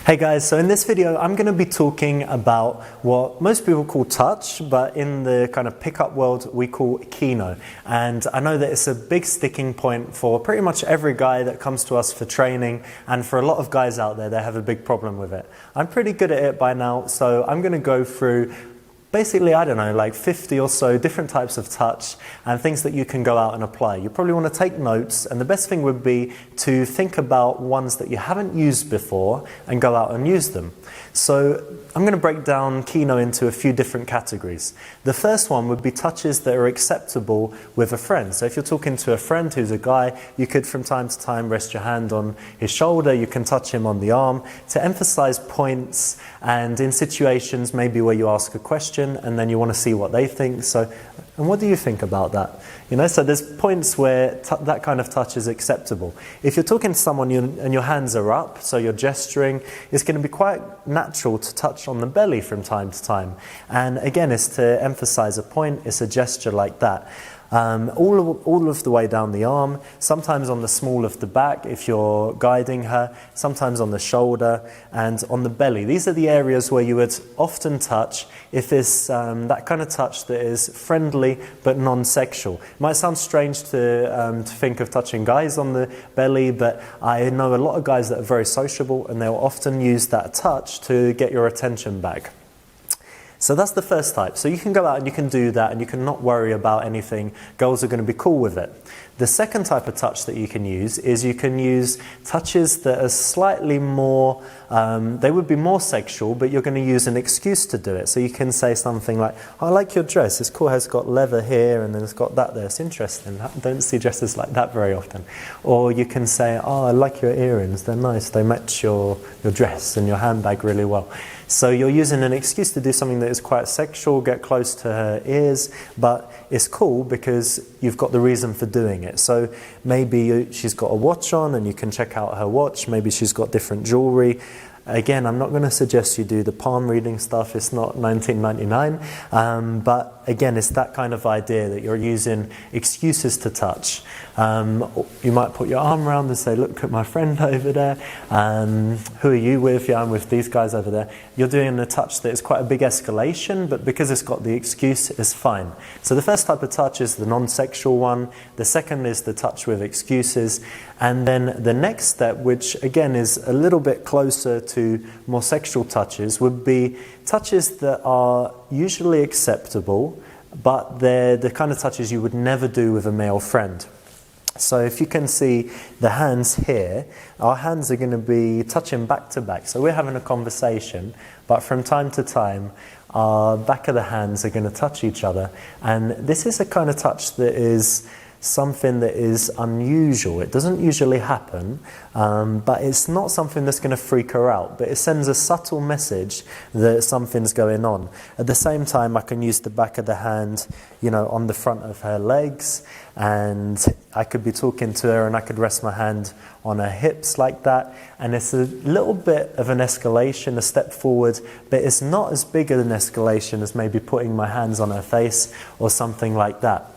Hey guys, so in this video I'm going to be talking about what most people call touch, but in the kind of pickup world we call Chino. And I know that it's a big sticking point for pretty much every guy that comes to us for training, and for a lot of guys out there, they have a big problem with it. I'm pretty good at it by now, so I'm going to go through basically, I don't know, like 50 or so different types of touch and things that you can go out and apply. You probably want to take notes, and the best thing would be to think about ones that you haven't used before and go out and use them. So I'm going to break down Chino into a few different categories. The first one would be touches that are acceptable with a friend. So if you're talking to a friend who's a guy, you could from time to time rest your hand on his shoulder, you can touch him on the arm to emphasize points, and in situations maybe where you ask a question and then you want to see what they think. So, and what do you think about that? You know, so there's points where that kind of touch is acceptable. If you're talking to someone and your hands are up, so you're gesturing, it's going to be quite natural to touch on the belly from time to time. And again, it's to emphasize a point, it's a gesture like that. All of the way down the arm, sometimes on the small of the back if you're guiding her, sometimes on the shoulder and on the belly. These are the areas where you would often touch if it's that kind of touch that is friendly but non-sexual. It might sound strange to think of touching guys on the belly, but I know a lot of guys that are very sociable and they'll often use that touch to get your attention back. So that's the first type. So you can go out and you can do that and you can not worry about anything. Girls are going to be cool with it. The second type of touch that you can use is you can use touches that are slightly more, they would be more sexual, but you're going to use an excuse to do it. So you can say something like, oh, I like your dress, it's cool how it's got leather here and then it's got that there, it's interesting. I don't see dresses like that very often. Or you can say, oh, I like your earrings, they're nice, they match your dress and your handbag really well. So you're using an excuse to do something that is quite sexual, get close to her ears, but it's cool because you've got the reason for doing it. So maybe she's got a watch on and you can check out her watch, maybe she's got different jewelry. Again, I'm not going to suggest you do the palm reading stuff, it's not 1999, but again, it's that kind of idea that you're using excuses to touch. You might put your arm around and say, look at my friend over there, who are you with? Yeah, I'm with these guys over there. You're doing a touch that is quite a big escalation, but because it's got the excuse, it's fine. So the first type of touch is the non-sexual one, the second is the touch with excuses, and then the next step, which again is a little bit closer to more sexual touches, would be touches that are usually acceptable, but they're the kind of touches you would never do with a male friend. So if you can see the hands here, our hands are going to be touching back to back. So we're having a conversation, but from time to time, our back of the hands are going to touch each other. And this is a kind of touch that is something that is unusual. It doesn't usually happen, but it's not something that's going to freak her out, but it sends a subtle message that something's going on. At the same time, I can use the back of the hand, you know, on the front of her legs, and I could be talking to her and I could rest my hand on her hips like that, and it's a little bit of an escalation, a step forward, but it's not as big an escalation as maybe putting my hands on her face or something like that.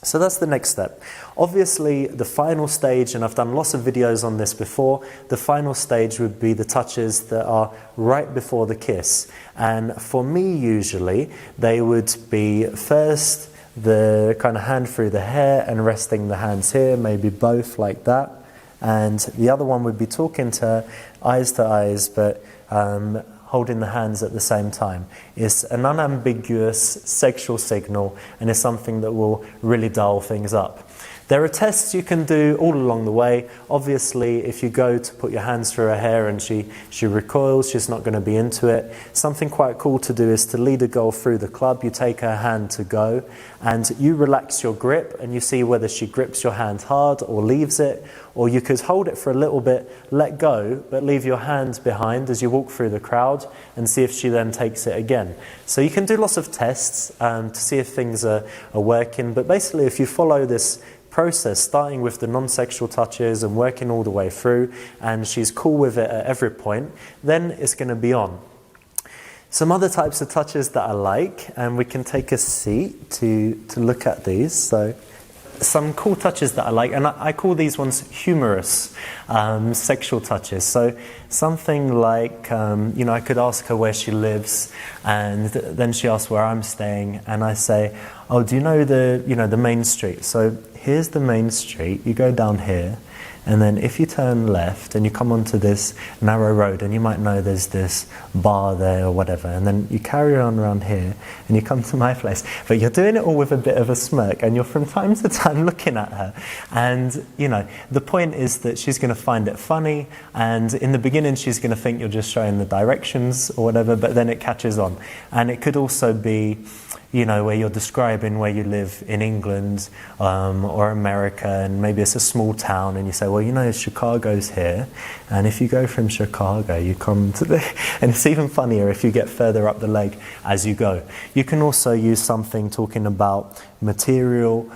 So that's the next step. Obviously, the final stage, and I've done lots of videos on this before, the final stage would be the touches that are right before the kiss. And for me, usually, they would be first the kind of hand through the hair and resting the hands here, maybe both like that. And the other one would be talking to her, eyes to eyes, but holding the hands at the same time. It's an unambiguous sexual signal, and it's something that will really dial things up. There are tests you can do all along the way. Obviously, if you go to put your hands through her hair and she recoils, she's not going to be into it. Something quite cool to do is to lead a girl through the club. You take her hand to go and you relax your grip and you see whether she grips your hand hard or leaves it, or you could hold it for a little bit, let go, but leave your hand behind as you walk through the crowd and see if she then takes it again. So you can do lots of tests to see if things are working, but basically if you follow this process, starting with the non-sexual touches and working all the way through, and she's cool with it at every point, then it's going to be on. Some other types of touches that I like, and we can take a seat to look at these. So some cool touches that I like, and I call these ones humorous sexual touches. So something like, I could ask her where she lives, and then she asks where I'm staying, and I say, oh, do you know the main street? So here's the main street, you go down here, and then if you turn left and you come onto this narrow road, and you might know there's this bar there or whatever, and then you carry on around here and you come to my place. But you're doing it all with a bit of a smirk, and you're from time to time looking at her. And, the point is that she's going to find it funny, and in the beginning she's going to think you're just showing the directions or whatever, but then it catches on. And it could also be, where you're describing where you live in England or America, and maybe it's a small town, and you say, well, Chicago's here, and if you go from Chicago, you come to the... And it's even funnier if you get further up the leg as you go. You can also use something talking about material.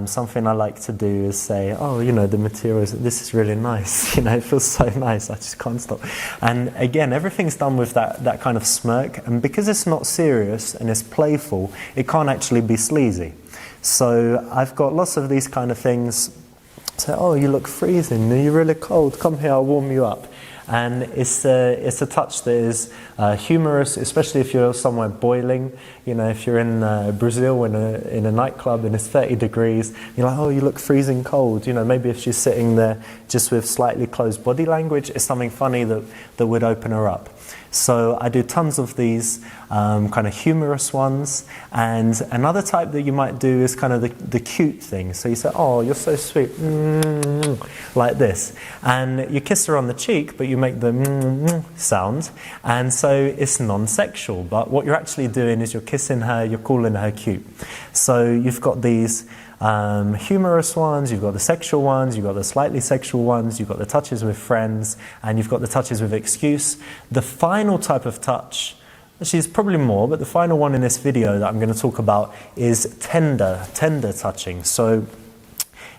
Something I like to do is say, oh, the material this is really nice. It feels so nice, I just can't stop. And again, everything's done with that kind of smirk, and because it's not serious and it's playful, it can't actually be sleazy. So I've got lots of these kind of things. Say, oh, you look freezing, you're really cold, come here, I'll warm you up. And it's a touch that is humorous, especially if you're somewhere boiling. If you're in Brazil in a nightclub and it's 30 degrees, you're like, oh, you look freezing cold. Maybe if she's sitting there just with slightly closed body language, it's something funny that would open her up. So I do tons of these kind of humorous ones, and another type that you might do is kind of the cute thing. So you say, oh, you're so sweet, like this, and you kiss her on the cheek, but you make the sound, and so it's non-sexual, but what you're actually doing is you're kissing her, you're calling her cute. So you've got these humorous ones, you've got the sexual ones, you've got the slightly sexual ones, you've got the touches with friends, and you've got the touches with excuse. The final type of touch, actually there's probably more, but the final one in this video that I'm going to talk about is tender touching. So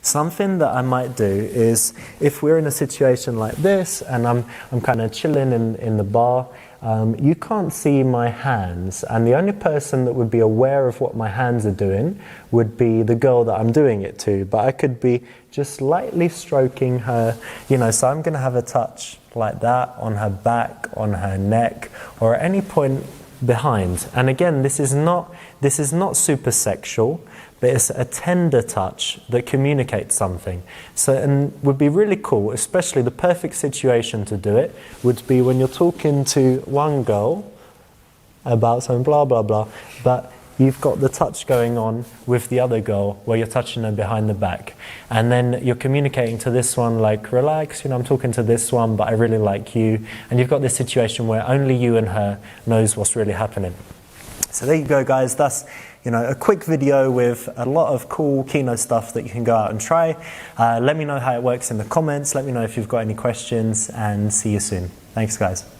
something that I might do is, if we're in a situation like this and I'm kind of chilling in the bar, you can't see my hands, and the only person that would be aware of what my hands are doing would be the girl that I'm doing it to, but I could be just lightly stroking her, so I'm going to have a touch like that on her back, on her neck, or at any point behind. And again, this is not super sexual, but it's a tender touch that communicates something. So, and would be really cool, especially the perfect situation to do it would be when you're talking to one girl about something, blah, blah, blah, but you've got the touch going on with the other girl where you're touching her behind the back. And then you're communicating to this one like, relax, I'm talking to this one, but I really like you. And you've got this situation where only you and her knows what's really happening. So there you go, guys. That's a quick video with a lot of cool Chino stuff that you can go out and try. Let me know how it works in the comments. Let me know if you've got any questions, and see you soon. Thanks, guys.